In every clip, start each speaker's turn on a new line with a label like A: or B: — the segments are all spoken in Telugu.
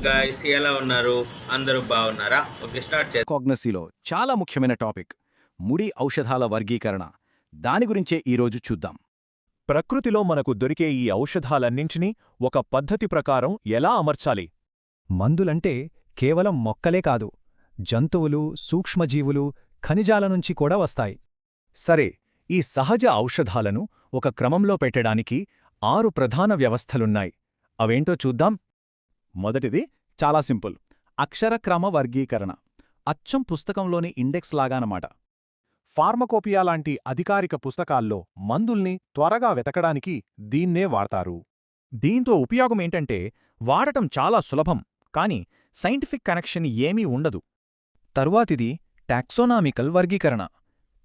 A: గాయ్స్, ఎలా ఉన్నారు? అందరూ బాగున్నారా? ఓకే, స్టార్ట్ చేద్దాం.
B: కాగ్నసీలో చాలా ముఖ్యమైన టాపిక్ ముడి ఔషధాల వర్గీకరణ. దాని గురించే ఈరోజు చూద్దాం.
C: ప్రకృతిలో మనకు దొరికే ఈ ఔషధాలన్నింటినీ ఒక పద్ధతి ప్రకారం ఎలా అమర్చాలి? మందులంటే కేవలం మొక్కలే కాదు, జంతువులు, సూక్ష్మజీవులు, ఖనిజాల నుంచి కూడా వస్తాయి.
B: సరే, ఈ సహజ ఔషధాలను ఒక క్రమంలో పెట్టడానికి 6 ప్రధాన వ్యవస్థలున్నాయి. అవేంటో చూద్దాం. మొదటిది చాలా సింపుల్, అక్షరక్రమ వర్గీకరణ. అచ్చం పుస్తకంలోని ఇండెక్స్ లాగానమాట. ఫార్మకోపియా లాంటి అధికారిక పుస్తకాల్లో మందుల్ని త్వరగా వెతకడానికి దీన్నే వాడతారు. దీంతో ఉపయోగమేంటంటే వాడటం చాలా సులభం, కాని సైంటిఫిక్ కనెక్షన్ ఏమీ ఉండదు. తరువాతిది టాక్సోనామికల్ వర్గీకరణ.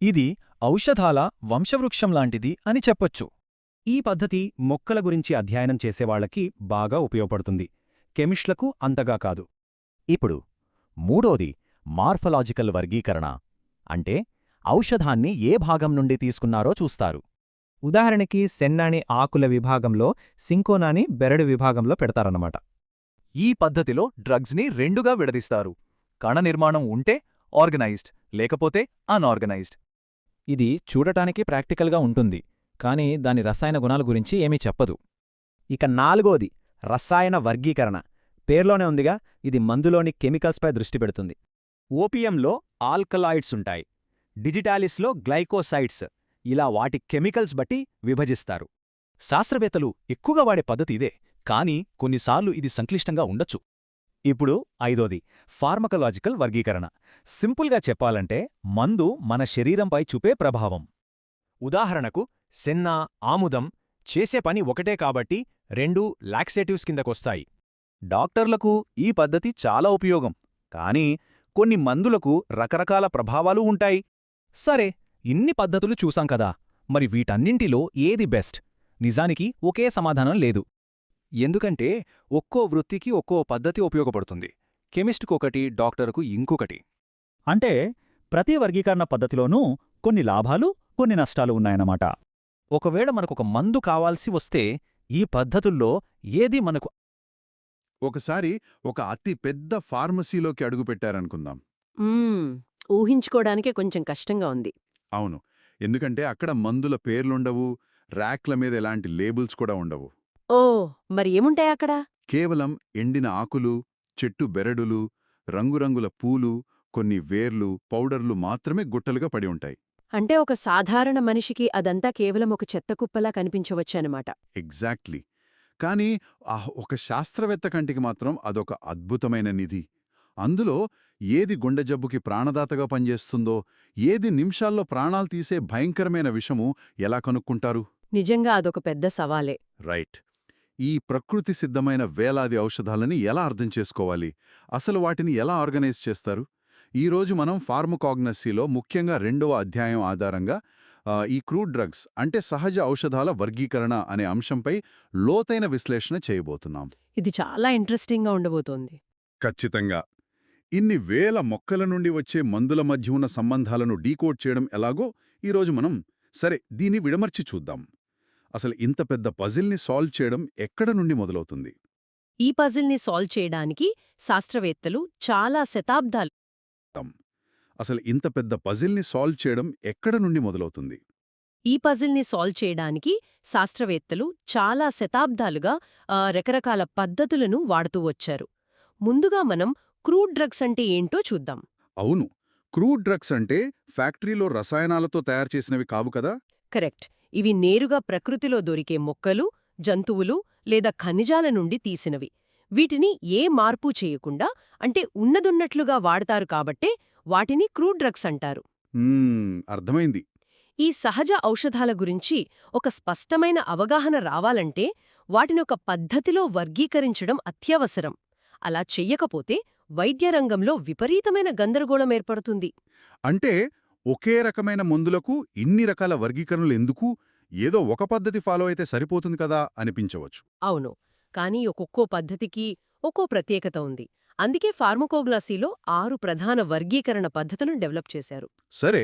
B: ఇది ఔషధాల వంశవృక్షం లాంటిది అని చెప్పొచ్చు. ఈ పద్ధతి మొక్కల గురించి అధ్యయనం చేసేవాళ్లకి బాగా ఉపయోగపడుతుంది, కెమిస్ట్లకు అంతగా కాదు. ఇప్పుడు మూడోది మార్ఫలాజికల్ వర్గీకరణ. అంటే ఔషధాన్ని ఏ భాగం నుండి తీసుకున్నారో చూస్తారు.
D: ఉదాహరణకి సెన్నాని ఆకుల విభాగంలో, సింకోనాని బెరడు విభాగంలో పెడతారన్నమాట.
B: ఈ పద్ధతిలో డ్రగ్స్ని రెండుగా విడదీస్తారు. కణ నిర్మాణం ఉంటే ఆర్గనైజ్డ్, లేకపోతే అన్ఆర్గనైజ్డ్. ఇది చూడటానికి ప్రాక్టికల్గా ఉంటుంది, కానీ దాని రసాయన గుణాల గురించి ఏమీ చెప్పదు.
D: ఇక నాలుగోది రసాయన వర్గీకరణ. పేర్లోనే ఉందిగా, ఇది మందులోని కెమికల్స్పై దృష్టి పెడుతుంది.
B: ఓపియంలో ఆల్కలాయిడ్స్ ఉంటాయి, డిజిటాలిస్లో గ్లైకోసైడ్స్. ఇలా వాటి కెమికల్స్ బట్టి విభజిస్తారు. శాస్త్రవేత్తలు ఎక్కువగా వాడే పద్ధతి ఇదే, కానీ కొన్నిసార్లు ఇది సంక్లిష్టంగా ఉండొచ్చు. ఇప్పుడు ఐదోది ఫార్మకలాజికల్ వర్గీకరణ. సింపుల్గా చెప్పాలంటే మందు మన శరీరంపై చూపే ప్రభావం. ఉదాహరణకు సెన్నా, ఆముదం చేసే పని ఒకటే కాబట్టి రెండూ లాక్సేటివ్స్ కిందకొస్తాయి. డాక్టర్లకు ఈ పద్ధతి చాలా ఉపయోగం, కానీ కొన్ని మందులకు రకరకాల ప్రభావాలు ఉంటాయి. సరే, ఇన్ని పద్ధతులు చూసాం కదా, మరి వీటన్నింటిలో ఏది బెస్ట్? నిజానికి ఒకే సమాధానం లేదు. ఎందుకంటే ఒక్కో వృత్తికి ఒక్కో పద్ధతి ఉపయోగపడుతుంది. కెమిస్ట్కొకటి, డాక్టరుకు ఇంకొకటి. అంటే ప్రతి వర్గీకరణ పద్ధతిలోనూ కొన్ని లాభాలు, కొన్ని నష్టాలు ఉన్నాయన్నమాట. ఒకవేళ మనకొక మందు కావాల్సి వస్తే ఈ పద్ధతుల్లో ఏది మనకు
E: ఒకసారి ఒక అతి పెద్ద ఫార్మసీలోకి అడుగుపెట్టారనుకుందాం.
F: ఊహించుకోవడానికే కొంచెం కష్టంగా ఉంది.
E: అవును, ఎందుకంటే అక్కడ మందుల పేర్లుండవు, ర్యాక్ల మీద ఎలాంటి లేబుల్స్ కూడా ఉండవు.
F: ఓ, మరి ఏముంటాయి అక్కడ?
E: కేవలం ఎండిన ఆకులు, చెట్టు బెరడులు, రంగురంగుల పూలు, కొన్ని వేర్లు, పౌడర్లు మాత్రమే గుట్టలుగా పడి ఉంటాయి.
F: అంటే ఒక సాధారణ మనిషికి అదంతా కేవలం ఒక చెత్తకుప్పలా కనిపించవచ్చనమాట.
E: ఎగ్జాక్ట్లీ. కానీ ఒక శాస్త్రవేత్త కంటికి మాత్రం అదొక అద్భుతమైన నిధి. అందులో ఏది గుండె జబ్బుకి ప్రాణదాతగా పనిచేస్తుందో, ఏది నిమిషాల్లో ప్రాణాలు తీసే భయంకరమైన విషము ఎలా కనుక్కుంటారు?
F: నిజంగా అదొక పెద్ద సవాలే.
E: రైట్. ఈ ప్రకృతి సిద్ధమైన వేలాది ఔషధాలని ఎలా అర్థం చేసుకోవాలి? అసలు వాటిని ఎలా ఆర్గనైజ్ చేస్తారు? ఈరోజు మనం ఫార్మకాగ్నసీలో ముఖ్యంగా 2వ అధ్యాయం ఆధారంగా ఈ క్రూడ్ డ్రగ్స్ అంటే సహజ ఔషధాల వర్గీకరణ అనే అంశంపై లోతైన విశ్లేషణ చేయబోతున్నాం.
F: ఇది చాలా ఇంట్రెస్టింగ్గా ఉండబోతోంది.
E: ఖచ్చితంగా. ఇన్ని వేల మొక్కల నుండి వచ్చే మందుల మధ్య ఉన్న సంబంధాలను డీకోడ్ చేయడం ఎలాగో ఈరోజు మనం దీన్ని విడమర్చి చూద్దాం. అసలు ఇంత పెద్ద పజిల్ని సాల్వ్ చేయడం ఎక్కడ నుండి మొదలవుతుంది?
F: ఈ పజిల్ని సాల్వ్ చేయడానికి శాస్త్రవేత్తలు చాలా శతాబ్దాలు
E: అసలు ఇంత పెద్ద పజిల్ని సాల్వ్ చేయడం ఎక్కడ నుండి మొదలవుతుంది?
F: ఈ పజిల్ని సాల్వ్ చేయడానికి శాస్త్రవేత్తలు చాలా శతాబ్దాలుగా రకరకాల పద్ధతులను వాడుతూ వచ్చారు. ముందుగా మనం క్రూడ్ డ్రగ్స్ అంటే ఏంటో చూద్దాం.
E: అవును, క్రూడ్ డ్రగ్స్ అంటే ఫ్యాక్టరీలో రసాయనాలతో తయారు చేసినవి కావు కదా?
F: కరెక్ట్. ఇవి నేరుగా ప్రకృతిలో దొరికే మొక్కలు, జంతువులు లేదా ఖనిజాల నుండి తీసినవి. వీటిని ఏ మార్పు చేయకుండా, అంటే ఉన్నదున్నట్లుగా వాడతారు కాబట్టే వాటిని క్రూడ్ డ్రగ్స్ అంటారు.
E: అర్థమైంది.
F: ఈ సహజ ఔషధాల గురించి ఒక స్పష్టమైన అవగాహన రావాలంటే వాటినొక పద్ధతిలో వర్గీకరించడం అత్యవసరం. అలా చెయ్యకపోతే వైద్యరంగంలో విపరీతమైన గందరగోళం ఏర్పడుతుంది.
E: అంటే ఒకే రకమైన మందులకు ఇన్ని రకాల వర్గీకరణలు ఎందుకు? ఏదో ఒక పద్ధతి ఫాలో అయితే సరిపోతుంది కదా అనిపించవచ్చు.
F: అవును, కానీ ఒక్కొక్కో పద్ధతికి ఒక్కో ప్రత్యేకత ఉంది. అందుకే ఫార్మకోగ్నసీలో 6 ప్రధాన వర్గీకరణ పద్ధతులను డెవలప్ చేశారు.
E: సరే,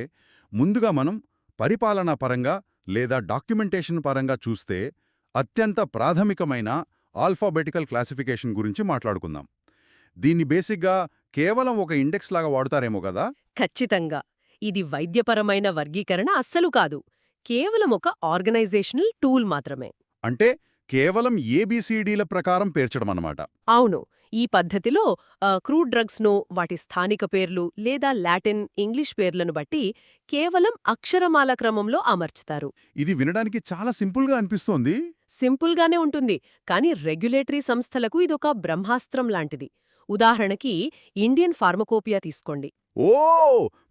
E: ముందుగా మనం పరిపాలనా పరంగా లేదా డాక్యుమెంటేషన్ పరంగా చూస్తే అత్యంత ప్రాథమికమైన ఆల్ఫాబెటికల్ క్లాసిఫికేషన్ గురించి మాట్లాడుకుందాం. దీన్ని బేసిక్గా కేవలం ఒక ఇండెక్స్ లాగా వాడుతారేమో కదా?
F: ఖచ్చితంగా. ఇది వైద్యపరమైన వర్గీకరణ అస్సలు కాదు. కేవలం ఒక ఆర్గనైజేషనల్ టూల్ మాత్రమే.
E: అంటే కేవలం ఏబిసిడీల ప్రకారం పేర్చడమన్నమాట.
F: అవును. ఈ పద్ధతిలో క్రూడ్ డ్రగ్స్ను వాటి స్థానిక పేర్లు లేదా లాటిన్, ఇంగ్లీష్ పేర్లను బట్టి కేవలం అక్షరమాల క్రమంలో అమర్చుతారు.
E: ఇది వినడానికి చాలా సింపుల్గా అనిపిస్తోంది.
F: సింపుల్గానే ఉంటుంది, కానీ రెగ్యులేటరీ సంస్థలకు ఇదొక బ్రహ్మాస్త్రం లాంటిది. ఉదాహరణకి ఇండియన్ ఫార్మకోపియా తీసుకోండి.
E: ఓ,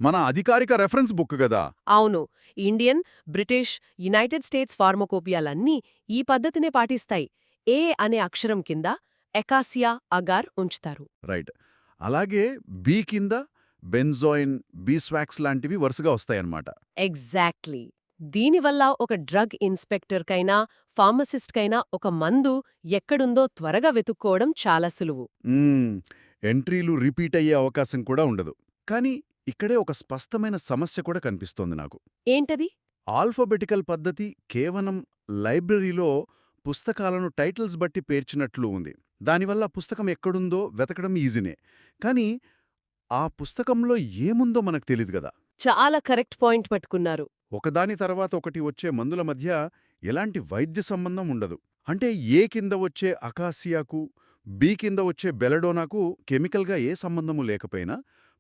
E: మన అధికారిక రెఫరెన్స్ బుక్ కదా?
F: అవును. ఇండియన్, బ్రిటిష్, యునైటెడ్ స్టేట్స్ ఫార్మకోపియాలన్నీ ఈ పద్ధతినే పాటిస్తాయి. ఏ అనే అక్షరం కింద ఎకాసియా, అగార్ ఉంచుతారు.
E: రైట్. అలాగే బి కింద బెంజోయిన్, బీస్వాక్స్ లాంటివి వరుసగా వస్తాయన్నమాట.
F: ఎగ్జాక్ట్లీ. దీనివల్ల ఒక డ్రగ్ ఇన్స్పెక్టర్కైనా, ఫార్మసిస్ట్కైనా ఒక మందు ఎక్కడుందో త్వరగా వెతుక్కోవడం చాలా సులువు.
E: ఎంట్రీలు రిపీట్ అయ్యే అవకాశం కూడా ఉండదు. కానీ ఇక్కడే ఒక స్పష్టమైన సమస్య కూడా కనిపిస్తోంది నాకు.
F: ఏంటది?
E: ఆల్ఫాబెటికల్ పద్ధతి కేవలం లైబ్రరీలో పుస్తకాలను టైటిల్స్ బట్టి పేర్చినట్లు ఉంది. దానివల్ల పుస్తకం ఎక్కడుందో వెతకడం ఈజీనే. కానీ ఆ పుస్తకంలో ఏముందో మనకు తెలీదు గదా.
F: చాలా కరెక్ట్ పాయింట్ పట్టుకున్నారు.
E: ఒకదాని తర్వాత ఒకటి వచ్చే మందుల మధ్య ఎలాంటి వైద్య సంబంధం ఉండదు. అంటే ఏ కింద వచ్చే అకాసియాకు, బి కింద వచ్చే బెలడోనాకు కెమికల్గా ఏ సంబంధము లేకపోయినా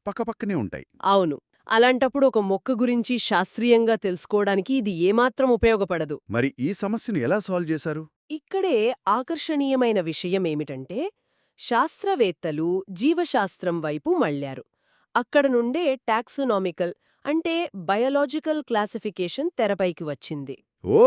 E: పక్కపక్కనే ఉంటాయి.
F: అవును. అలాంటప్పుడు ఒక మొక్క గురించి శాస్త్రీయంగా తెలుసుకోవడానికి ఇది ఏమాత్రం ఉపయోగపడదు.
E: మరి ఈ సమస్యను ఎలా సాల్వ్ చేశారు?
F: ఇక్కడే ఆకర్షణీయమైన విషయమేమిటంటే, శాస్త్రవేత్తలు జీవశాస్త్రం వైపు మళ్లారు. అక్కడ నుండే టాక్సోనామికల్ అంటే బయోలాజికల్ క్లాసిఫికేషన్ తెరపైకి వచ్చింది.
E: ఓ,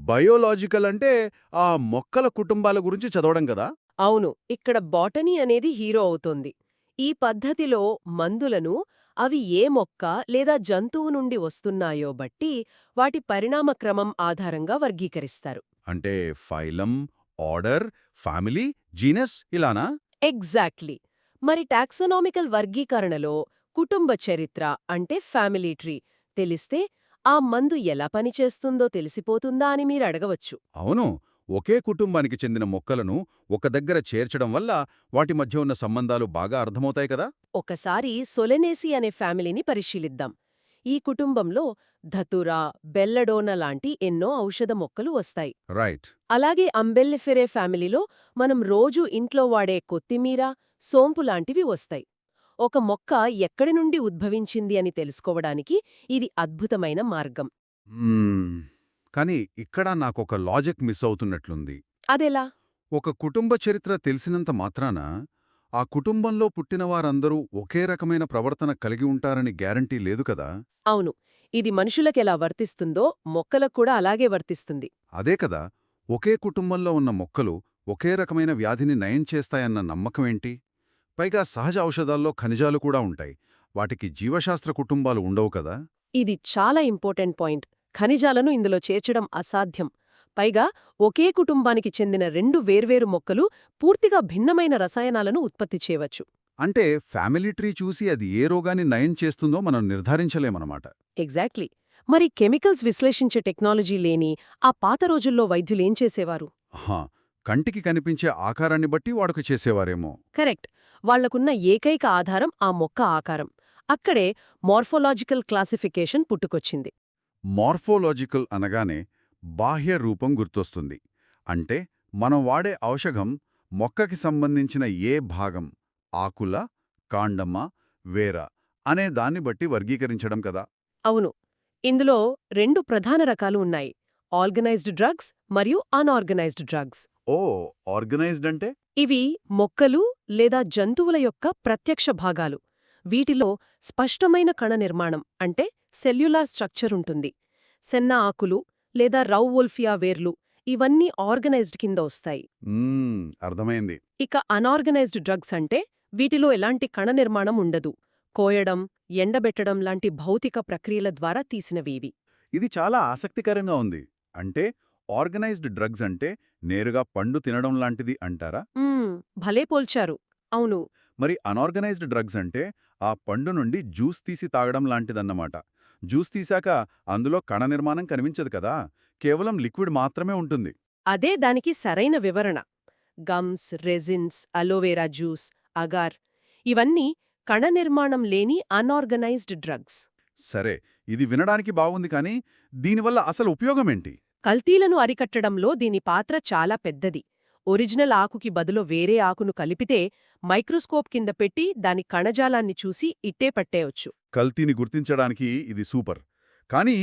E: బయోలాజికల్ అంటే ఆ మొక్కల కుటుంబాల గురించి చదవడం కదా?
F: అవును. ఇక్కడ బాటనీ అనేది హీరో అవుతోంది. ఈ పద్ధతిలో మందులను అవి ఏ మొక్క లేదా జంతువు నుండి వస్తున్నాయో బట్టి వాటి పరిణామక్రమం ఆధారంగా వర్గీకరిస్తారు.
E: అంటే ఫైలం, ఆర్డర్, ఫ్యామిలీ, జీనస్ ఇలానా?
F: ఎగ్జాక్ట్లీ. మరి టాక్సోనామికల్ వర్గీకరణలో కుటుంబ చరిత్ర అంటే ఫ్యామిలీ ట్రీ తెలిస్తే ఆ మందు ఎలా పనిచేస్తుందో తెలిసిపోతుందా అని మీరు అడగవచ్చు.
E: అవును. ఒకే కుటుంబానికి చెందిన మొక్కలను ఒక దగ్గర చేర్చడం వల్ల వాటి మధ్య ఉన్న సంబంధాలు బాగా అర్థమవుతాయి కదా?
F: ఒకసారి సొలెనేసి అనే ఫ్యామిలీని పరిశీలిద్దాం. ఈ కుటుంబంలో ధతురా, బెల్లడోనా లాంటి ఎన్నో ఔషధ మొక్కలు వస్తాయి.
E: రైట్.
F: అలాగే అంబెల్లిఫెరే ఫ్యామిలీలో మనం రోజూ ఇంట్లో వాడే కొత్తిమీర, సోంపు లాంటివి వస్తాయి. ఒక మొక్క ఎక్కడి నుండి ఉద్భవించింది అని తెలుసుకోవడానికి ఇది అద్భుతమైన మార్గం.
E: కానీ ఇక్కడ నాకొక లాజిక్ మిస్ అవుతున్నట్లుంది.
F: అదెలా?
E: ఒక కుటుంబ చరిత్ర తెలిసినంత మాత్రాన ఆ కుటుంబంలో పుట్టినవారందరూ ఒకే రకమైన ప్రవర్తన కలిగి ఉంటారని గ్యారంటీ లేదు కదా?
F: అవును. ఇది మనుషులకెలా వర్తిస్తుందో మొక్కలకు కూడా అలాగే వర్తిస్తుంది.
E: అదే కదా. ఒకే కుటుంబంలో ఉన్న మొక్కలు ఒకే రకమైన వ్యాధిని నయం చేస్తాయన్న నమ్మకమేంటి? పైగా సహజ ఔషధాల్లో ఖనిజాలు కూడా ఉంటాయి. వాటికి జీవశాస్త్ర కుటుంబాలు ఉండవు కదా?
F: ఇది చాలా ఇంపార్టెంట్ పాయింట్. ఖనిజాలను ఇందులో చేర్చడం అసాధ్యం. పైగా ఒకే కుటుంబానికి చెందిన రెండు వేర్వేరు మొక్కలు పూర్తిగా భిన్నమైన రసాయనాలను ఉత్పత్తి చేయవచ్చు.
E: అంటే ఫ్యామిలీ ట్రీ చూసి అది ఏ రోగాన్ని నయం చేస్తుందో మనం నిర్ధారించలేమన్నమాట.
F: ఎగ్జాక్ట్లీ. మరి కెమికల్స్ విశ్లేషించే టెక్నాలజీ లేని ఆ పాత రోజుల్లో వైద్యులేం చేసేవారు?
E: కంటికి కనిపించే ఆకారాన్ని బట్టి వాడుక చేసేవారేమో.
F: కరెక్ట్. వాళ్లకున్న ఏకైక ఆధారం ఆ మొక్క ఆకారం. అక్కడే మార్ఫోలాజికల్ క్లాసిఫికేషన్ పుట్టుకొచ్చింది.
E: మార్ఫోలాజికల్ అనగానే బాహ్య రూపం గుర్తొస్తుంది. అంటే మనం వాడే ఔషధం మొక్కకి సంబంధించిన ఏ భాగం, ఆకుల, కాండమా, వేర అనే దాన్ని బట్టి వర్గీకరించడం కదా?
F: అవును. ఇందులో రెండు ప్రధాన రకాలు ఉన్నాయి: ఆర్గనైజ్డ్ డ్రగ్స్ మరియు అన్ఆర్గనైజ్డ్ డ్రగ్స్.
E: ఓ, ఆర్గనైజ్డ్ అంటే?
F: ఇవి మొక్కలు లేదా జంతువుల యొక్క ప్రత్యక్ష భాగాలు. వీటిలో స్పష్టమైన కణ నిర్మాణం అంటే సెల్యులార్ స్ట్రక్చర్ ఉంటుంది. సెన్న ఆకులు లేదా రౌవోల్ఫియా వేర్లు ఇవన్నీ ఆర్గనైజ్డ్ కింద వస్తాయి.
E: అర్థమైంది.
F: ఇక అన్ఆర్గనైజ్డ్ డ్రగ్స్ అంటే వీటిలో ఎలాంటి కణ నిర్మాణం ఉండదు. కోయడం, ఎండబెట్టడం లాంటి భౌతిక ప్రక్రియల ద్వారా తీసినవివి.
E: ఇది చాలా ఆసక్తికరంగా ఉంది. అంటే ఆర్గనైజ్డ్ డ్రగ్స్ అంటే నేరుగా పండు తినడం లాంటిది అంటారా?
F: భలే పోల్చారు. అవును.
E: మరి అన్ఆర్గనైజ్డ్ డ్రగ్స్ అంటే ఆ పండు నుండి జ్యూస్ తీసి తాగడం లాంటిదన్నమాట. జ్యూస్ తీశాక అందులో కణ నిర్మాణం కనిపించదు కదా, కేవలం లిక్విడ్ మాత్రమే ఉంటుంది.
F: అదే దానికి సరైన వివరణ. Gums, resins, aloe vera juice, agar ఇవన్నీ కణ నిర్మాణం లేని అన్ఆర్గనైజ్డ్ డ్రగ్స్.
E: సరే, ఇది వినడానికి బాగుంది కానీ దీనివల్ల అసలు ఉపయోగమేంటి?
F: కల్తీలను అరికట్టడంలో దీని పాత్ర చాలా పెద్దది. ఒరిజినల్ ఆకుకి బదులు వేరే ఆకును కలిపితే మైక్రోస్కోప్ కింద పెట్టి దాని కణజాలాన్ని చూసి ఇట్టే పట్టేయొచ్చు.
E: కల్తీని గుర్తించడానికి ఇది సూపర్. కానీ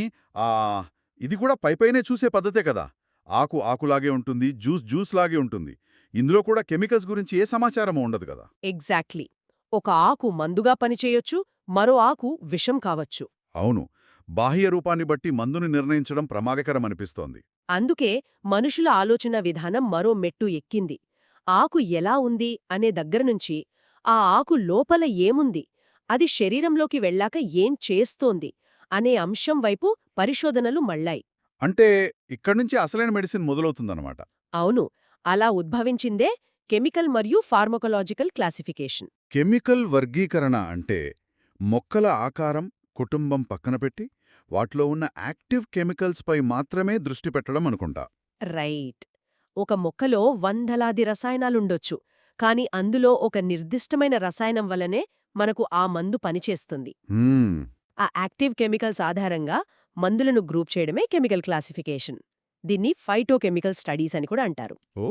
E: ఇది కూడా పైపైనే చూసే పద్ధతే కదా. ఆకు ఆకులాగే ఉంటుంది, జ్యూస్ జ్యూస్ లాగే ఉంటుంది. ఇందులో కూడా కెమికల్స్ గురించి ఏ సమాచారమూ ఉండదు కదా.
F: ఎగ్జాక్ట్లీ. ఒక ఆకు మందుగా పనిచేయొచ్చు, మరో ఆకు విషం కావచ్చు.
E: అవును, బాహ్య రూపాన్ని బట్టి మందుని నిర్ణయించడం ప్రమాదకరమనిపిస్తోంది.
F: అందుకే మనుషుల ఆలోచన విధానం మరో మెట్టు ఎక్కింది. ఆకు ఎలా ఉంది అనే దగ్గరనుంచి ఆ ఆకు లోపల ఏముంది, అది శరీరంలోకి వెళ్ళాక ఏం చేస్తోంది అనే అంశం వైపు పరిశోధనలు మళ్ళాయి.
E: అంటే ఇక్కడ్నుంచి అసలైన మెడిసిన్ మొదలవుతుందన్నమాట.
F: అవును, అలా ఉద్భవించిందే కెమికల్ మరియు ఫార్మకోలాజికల్ క్లాసిఫికేషన్.
E: కెమికల్ వర్గీకరణ అంటే మొక్కల ఆకారం, కుటుంబం పక్కన పెట్టి వాటిలో ఉన్న యాక్టివ్ కెమికల్స్పై మాత్రమే దృష్టి పెట్టడం అనుకుంటా.
F: రైట్. ఒక మొక్కలో వందలాది రసాయనాలుండొచ్చు, కాని అందులో ఒక నిర్దిష్టమైన రసాయనం వల్లనే మనకు ఆ మందు పనిచేస్తుంది.
E: హ్మ్,
F: ఆ యాక్టివ్ కెమికల్స్ ఆధారంగా మందులను గ్రూప్ చేయడమే కెమికల్ క్లాసిఫికేషన్. దీన్ని ఫైటోకెమికల్ స్టడీస్ అని కూడా అంటారు.
E: ఓ,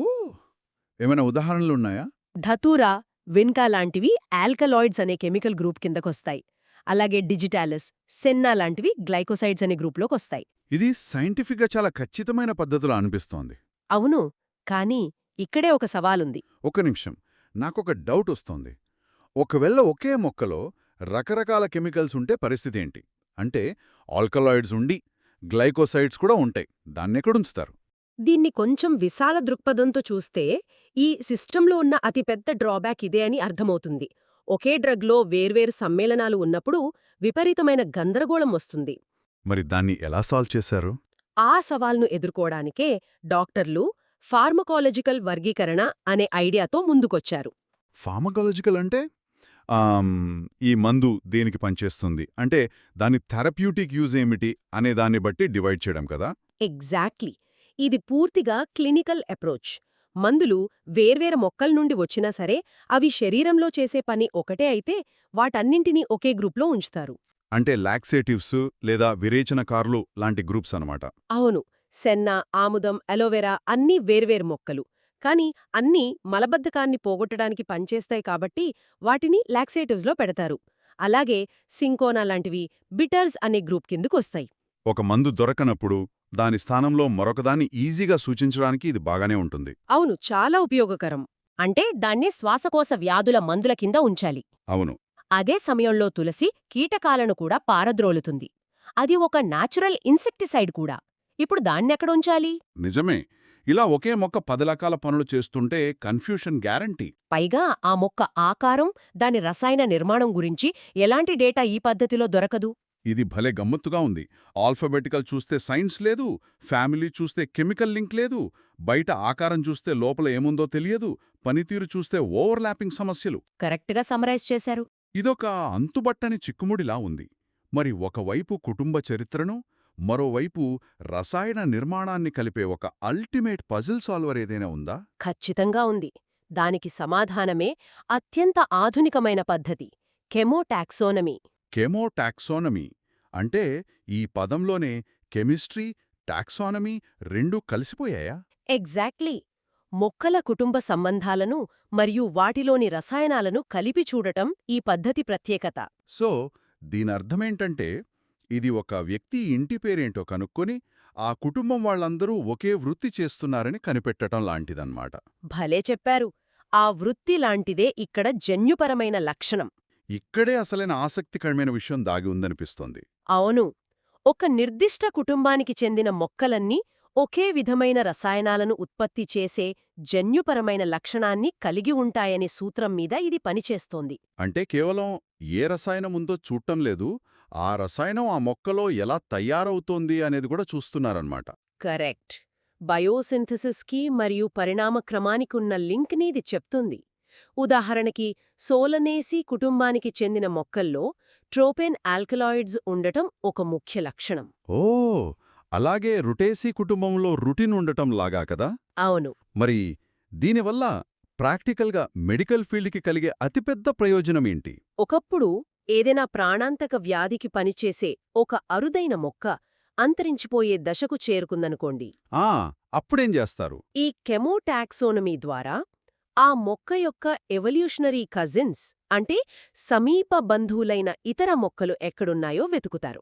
E: ఏమైనా ఉదాహరణలున్నాయా?
F: ధతూరా, విన్కా లాంటివి ఆల్కలాయిడ్స్ అనే కెమికల్ గ్రూప్ కిందకొస్తాయి. అలాగే డిజిటాలిస్, సెన్నా లాంటివి గ్లైకోసైడ్స్ అనే గ్రూప్లోకొస్తాయి.
E: ఇది సైంటిఫిక్గా చాలా ఖచ్చితమైన పద్ధతిలో అనిపిస్తోంది.
F: అవును, కానీ ఇక్కడే ఒక సవాలుంది.
E: ఒక్క నిమిషం, నాకొక డౌట్ వస్తోంది. ఒకవేళ ఒకే మొక్కలో రకరకాల కెమికల్స్ ఉంటే పరిస్థితి ఏంటి? అంటే ఆల్కలాయిడ్స్ ఉండి గ్లైకోసైడ్స్ కూడా ఉంటాయి, దాన్నెక్కడుంచుతారు?
F: దీన్ని కొంచెం విశాల దృక్పథంతో చూస్తే ఈ సిస్టంలో ఉన్న అతిపెద్ద డ్రాబ్యాక్ ఇదే అని అర్థమవుతుంది. ఒకే డ్రగ్లో వేర్వేరు సమ్మేళనాలు ఉన్నప్పుడు విపరీతమైన గందరగోళం వస్తుంది.
E: మరి దాన్ని ఎలా సాల్వ్ చేశారు?
F: ఆ సవాల్ను ఎదుర్కోడానికే డాక్టర్లు ఫార్మకాలజికల్ వర్గీకరణ అనే ఐడియాతో ముందుకొచ్చారు.
E: ఫార్మకాలజికల్ అంటే ఈ మందు దేనికి పనిచేస్తుంది, అంటే దాని థెరప్యూటిక్ యూజ్ ఏమిటి అనే దాన్ని బట్టి డివైడ్ చేయడం కదా.
F: ఎగ్జాక్ట్లీ. ఇది పూర్తిగా క్లినికల్ అప్రోచ్. మందులు వేర్వేరు మొక్కల నుండి వచ్చినా సరే అవి శరీరంలో చేసే పని ఒకటే అయితే వాటన్నింటినీ ఒకే గ్రూప్లో ఉంచుతారు.
E: అంటే లాక్సేటివ్స్ లేదా విరేచనకారులు లాంటి గ్రూప్స్ అనమాట.
F: అవును, సెన్న, ఆముదం, అలోవెరా అన్నీ వేర్వేరు మొక్కలు. కాని అన్నీ మలబద్ధకాన్ని పోగొట్టడానికి పనిచేస్తాయి కాబట్టి వాటిని లాక్సేటివ్స్లో పెడతారు. అలాగే సింకోనా లాంటివి బిటర్స్ అనే గ్రూప్ కిందకొస్తాయి.
E: ఒక మందు దొరకనప్పుడు దాని స్థానంలో మరొకదాన్ని ఈజీగా సూచించడానికి ఇది బాగానే ఉంటుంది.
F: అవును, చాలా ఉపయోగకరం. అంటే దాన్ని శ్వాసకోశ వ్యాధుల మందుల కింద ఉంచాలి.
E: అవును,
F: అదే సమయంలో తులసి కీటకాలను కూడా పారద్రోలుతుంది. అది ఒక నాచురల్ ఇన్సెక్టిసైడ్ కూడా. ఇప్పుడు దాన్నెక్కడుంచాలి?
E: నిజమే. ఇలా ఒకే మొక్క 10 రకాల పనులు చేస్తుంటే కన్ఫ్యూషన్ గ్యారంటీ.
F: పైగా ఆ మొక్క ఆకారం, దాని రసాయన నిర్మాణం గురించి ఎలాంటి డేటా ఈ పద్ధతిలో దొరకదు.
E: ఇది భలే గమ్మత్తుగా ఉంది. ఆల్ఫాబెటికల్ చూస్తే సైన్స్ లేదు, ఫ్యామిలీ చూస్తే కెమికల్ లింక్ లేదు, బయట ఆకారం చూస్తే లోపల ఏముందో తెలియదు, పనితీరు చూస్తే ఓవర్లాపింగ్ సమస్యలు.
F: కరెక్ట్గా సమరైజ్ చేశారు.
E: ఇదొక అంతుబట్టని చిక్కుముడిలా ఉంది. మరి ఒకవైపు కుటుంబ చరిత్రను, మరోవైపు రసాయన నిర్మాణాన్ని కలిపే ఒక అల్టిమేట్ పజిల్ సాల్వర్ ఏదైనా ఉందా?
F: ఖచ్చితంగా ఉంది. దానికి సమాధానమే అత్యంత ఆధునికమైన పద్ధతి, కెమోటాక్సోనమీ.
E: కెమోటాక్సానమీ అంటే ఈ పదంలోనే కెమిస్ట్రీ, టాక్సానమీ రెండూ కలిసిపోయాయా?
F: ఎగ్జాక్ట్లీ. మొక్కల కుటుంబ సంబంధాలను మరియు వాటిలోని రసాయనాలను కలిపి చూడటం ఈ పద్ధతి ప్రత్యేకత.
E: సో దీనర్థమేంటంటే ఇది ఒక వ్యక్తి ఇంటి పేరేంటో కనుక్కొని ఆ కుటుంబం వాళ్ళందరూ ఒకే వృత్తి చేస్తున్నారని కనిపెట్టడం లాంటిదన్నమాట.
F: భలే చెప్పారు. ఆ వృత్తి లాంటిదే ఇక్కడ జన్యుపరమైన లక్షణం.
E: ఇక్కడే అసలైన ఆసక్తికరమైన విషయం దాగి ఉందనిపిస్తోంది.
F: అవును, ఒక నిర్దిష్ట కుటుంబానికి చెందిన మొక్కలన్నీ ఒకే విధమైన రసాయనాలను ఉత్పత్తి చేసే జన్యుపరమైన లక్షణాన్ని కలిగి ఉంటాయనే సూత్రం మీద ఇది పనిచేస్తోంది.
E: అంటే కేవలం ఏ రసాయనం ఉందో చూడటం లేదు, ఆ రసాయనం ఆ మొక్కలో ఎలా తయారవుతోంది అనేది కూడా చూస్తున్నారన్నమాట.
F: కరెక్ట్. బయోసింథసిస్కి మరియు పరిణామ క్రమానికున్న లింక్ని ఇది చెప్తుంది. ఉదాహరణకి సోలనేసి కుటుంబానికి చెందిన మొక్కల్లో ట్రోపెన్ ఆల్కలాయిడ్స్ ఉండటం ఒక ముఖ్య లక్షణం.
E: ఓ, అలాగే రుటేసీ కుటుంబంలో రుటిన్ ఉండటం లాగా కదా.
F: అవును.
E: మరి దీనివల్ల ప్రాక్టికల్గా మెడికల్ ఫీల్డ్కి కలిగే అతిపెద్ద ప్రయోజనమేంటి?
F: ఒకప్పుడు ఏదైనా ప్రాణాంతక వ్యాధికి పనిచేసే ఒక అరుదైన మొక్క అంతరించిపోయే దశకు చేరుకుందనుకోండి.
E: అప్పుడేం చేస్తారు?
F: ఈ కెమోటాక్సోనమీ ద్వారా ఆ మొక్క యొక్క ఎవల్యూషనరీ కజిన్స్ అంటే సమీప బంధువులైన ఇతర మొక్కలు ఎక్కడున్నాయో వెతుకుతారు.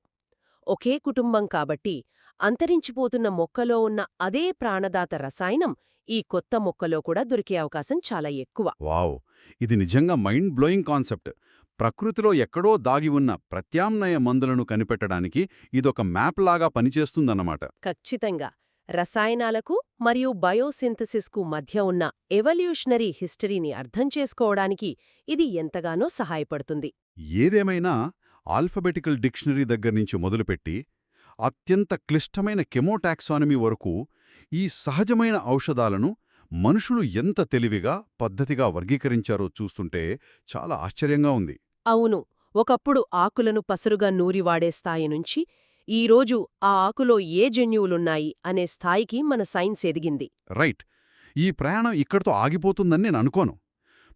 F: ఒకే కుటుంబం కాబట్టి అంతరించిపోతున్న మొక్కలో ఉన్న అదే ప్రాణదాత రసాయనం ఈ కొత్త మొక్కలో కూడా దొరికే అవకాశం చాలా ఎక్కువ.
E: వావ్! ఇది నిజంగా మైండ్ బ్లోయింగ్ కాన్సెప్ట్. ప్రకృతిలో ఎక్కడో దాగి ఉన్న ప్రత్యామ్నాయ మందులను కనిపెట్టడానికి ఇదొక మ్యాప్ లాగా పనిచేస్తుందన్నమాట.
F: ఖచ్చితంగా రసాయనాలకు మరియు బయోసింథసిస్కు మధ్య ఉన్న ఎవల్యూషనరీ హిస్టరీని అర్థం చేసుకోవడానికి ఇది ఎంతగానో సహాయపడుతుంది.
E: ఏదేమైనా ఆల్ఫబెటికల్ డిక్షనరీ దగ్గర్నుంచి మొదలుపెట్టి అత్యంత క్లిష్టమైన కెమోటాక్సానమీ వరకు ఈ సహజమైన ఔషధాలను మనుషులు ఎంత తెలివిగా, పద్ధతిగా వర్గీకరించారో చూస్తుంటే చాలా ఆశ్చర్యంగా ఉంది.
F: అవును, ఒకప్పుడు ఆకులను పసరుగా నూరి వాడే స్థాయి నుంచి ఈరోజు ఆ ఆకులో ఏ జన్యువులున్నాయి అనే స్థాయికి మన సైన్స్ ఎదిగింది.
E: రైట్. ఈ ప్రయాణం ఇక్కడితో ఆగిపోతుందని నేను అనుకోను.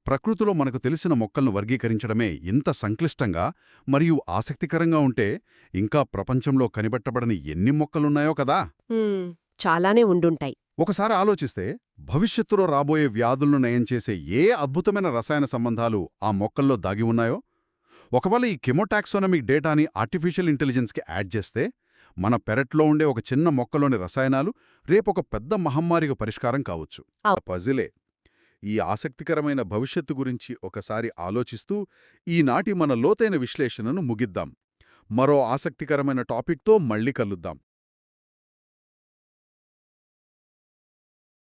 E: ప్రకృతిలో మనకు తెలిసిన మొక్కలను వర్గీకరించడమే ఇంత సంక్లిష్టంగా మరియు ఆసక్తికరంగా ఉంటే ఇంకా ప్రపంచంలో కనిపెట్టబడని ఎన్ని మొక్కలున్నాయో కదా.
F: చాలానే ఉండుంటాయి.
E: ఒకసారి ఆలోచిస్తే భవిష్యత్తులో రాబోయే వ్యాధులను నయం చేసే ఏ అద్భుతమైన రసాయన సంబంధాలు ఆ మొక్కల్లో దాగి ఉన్నాయో. ఒకవేళ ఈ కెమోటాక్సోనమిక్ డేటాని ఆర్టిఫిషియల్ ఇంటెలిజెన్స్కి యాడ్ చేస్తే మన పెరట్లో ఉండే ఒక చిన్న మొక్కలోని రసాయనాలు రేపొక పెద్ద మహమ్మారికి పరిష్కారం కావచ్చు. పజిలే. ఈ ఆసక్తికరమైన భవిష్యత్తు గురించి ఒకసారి ఆలోచిస్తూ ఈనాటి మన లోతైన విశ్లేషణను ముగిద్దాం. మరో ఆసక్తికరమైన టాపిక్తో మళ్ళీ కలుద్దాం.